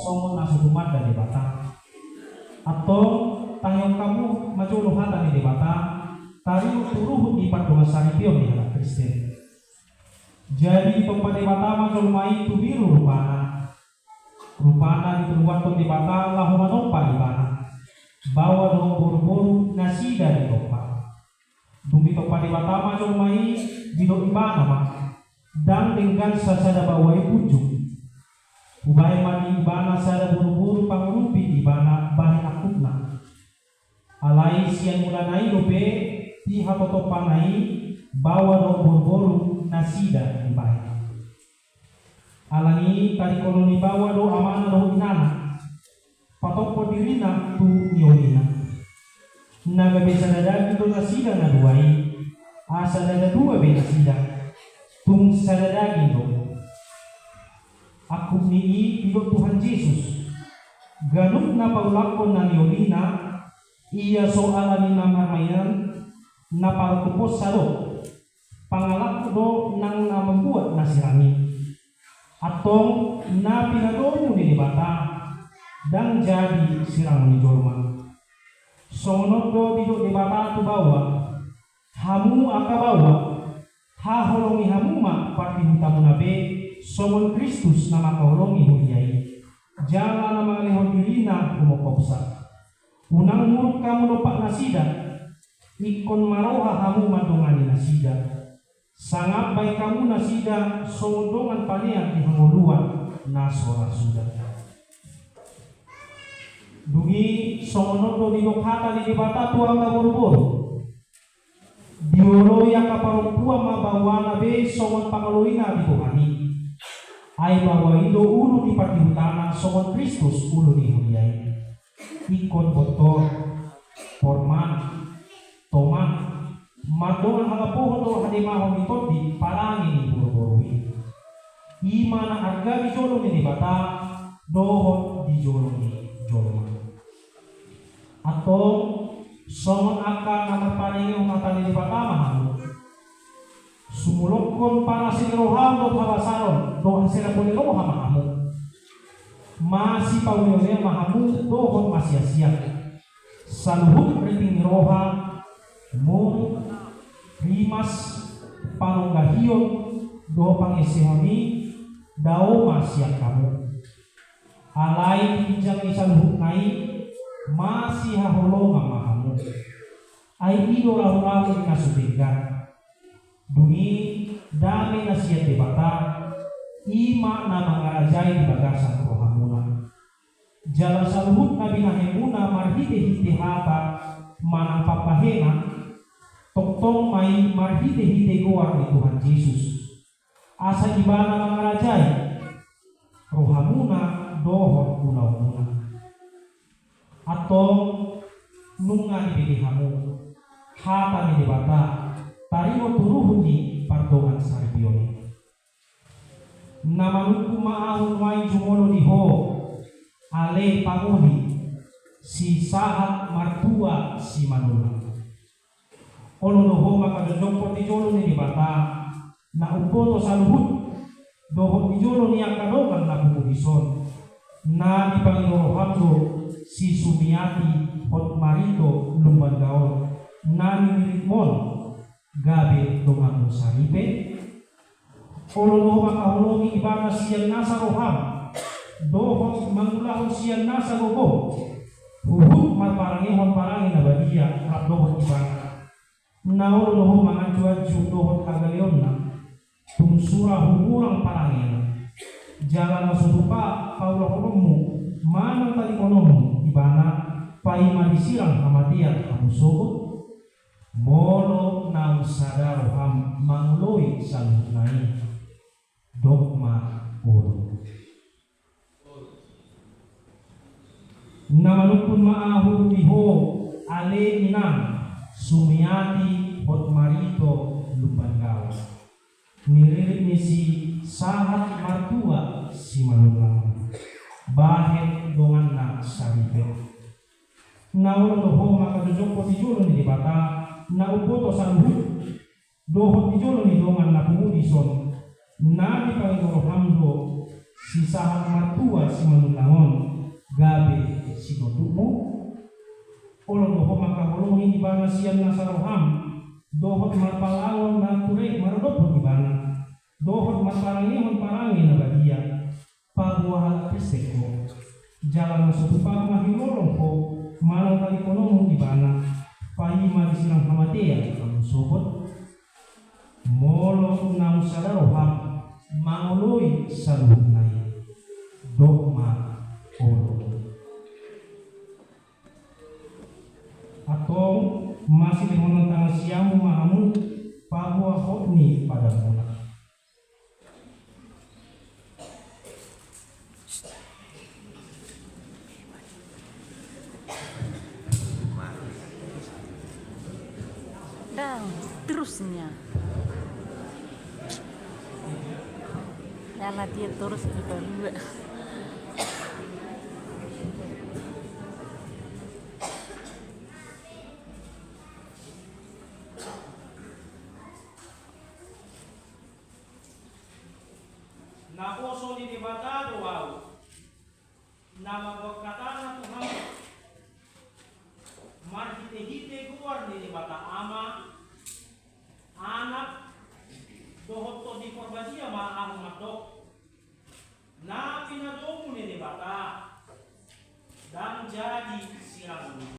somon nasudumat dari bata atau tayong kamu majolo hata ni bata tari turuh di padungan saripion di anak Kristen. Jadi itong padibata majol mai tu biru rupana di turuan di bata lahu manompa ibana bawa dong buru-buru nasida di topa. Dungi itong padibata majol mai dino ibana mah dan dengan sasada bawai ujung ubay mani ibana sada buru-buru pangurupi ibana bahin akutna alai siang mulanai lope ti hatotopanai bawa dong buru-buru nasida ibana alani tadi koloni bawa do amana do inana patopo dirina tu niolina naga besa dadagi do nasida na duai asa dada dua be nasida tung sadadagi do aku nii hidup Tuhan Yesus ganuk na paulakon na niolina iya soalan na marmayan na paltupos sado pangalak do nang na membuat nasirani atong na pinadomo ni bata dan jadi sirang ni jorman sonod do bido ni bata tu bawa hamu akabawa haholongi hamuma pati hutamu nabe somon Kristus nama kaholongi huliai jangan nama lehon dirina kumokopsa unang muruk kamu dopak nasida ikon maroha hamu madongani nasida sangat baik kamu nasida sondongan paniak di hangoluan nasora sudah dungi songonodo di nokhata di bata tuang kabur-bur diolo ya kaparong tua mabawana be songon pangaloina di Tuhani ay bawa ido ulo di pati hutana songon Kristus ulo di huliai ikon botor forman toman madongan hagapohon do hadimahon ito di parangi ni buru-burui imana arga di jolo ni bata dohon di jolo ni jolo atau somon aka namar paringi umatali di bata mahamu sumulokon para siniroham do habasaron do hasira puniroha mahamu masih pawiyone mahamu dohon masih siap saluhut riting roha mun rimas panunggahiyon do pangisihoni dao masya kamu alai bijang isan huknai masih haholonga mahamu ay ido rahu-rahu kasubinggan dungi dami nasihat debata ima na mangarajai di bagasan rohamuna jalan saluhut nabi nahemuna marhide-hide haba manang papahena toktong mai marhite-hite goar ni Tuhan Yesus asa ibana mangarajai rohamuna dohon unaw-una atau nunga ibilihamu hata ni debata tarimo turuhun ni pardongan sarbioni namanuku maahun wai jumolo diho ale panguni si sahat martua si manuna olo doho maka dojoko ti jolo ni dibata na upoto saluhut doho ti jolo ni akadongan na bumubison na di Panginoon hamdo si Sumiati hot marito lumbagaon na nimiritmon gabi dongan saripe olo doho maka holongi ibana siyan nasa roham doho mangulahon siyan nasa gogo uhut marparangihon parangin na badia rabdohon ibana naolo doho mangancu-ancu dohon kagaleon na tungsura humurang parangin jalan masudupa paulah konomu manang tali konomu ibana paima disirang hamatian kamu sobut molo nang sadaro ham mangloi sanunai dogma ulu namanukun maahu diho ale inang Sumiati hot marito lumbanggaw niririt ni si sahat martua si manulang bahet dongan na saripet naulo doho maka dojoko ti jolo ni dibata na upoto saluhut doho ti jolo ni dongan na pumudison na di Panginoon hamdo si sahat martua si manulangon gabe sinodumo olong doho makahulungi di bana sian nasaroham dohot marpalangon na ture marodopon di bana dohot marparangihon parangi na bagia paguahala peseko jalan masutupang mahilolong ko manong kalikonomo di bana pahima di silang hamatea kamu sobot molong nam sadaroham mangoloi saluhnai dogma olo atau masih dengan tangan siamu mahamu pagua hotni pada mula dan terusnya ya dia terus juga dua. Naposo ni debatado wow na magkatana Tuhan marhite-hite guar ni debata ama anak dohot to di korbasia maang matok na pinadomo ni debata dan jadi silang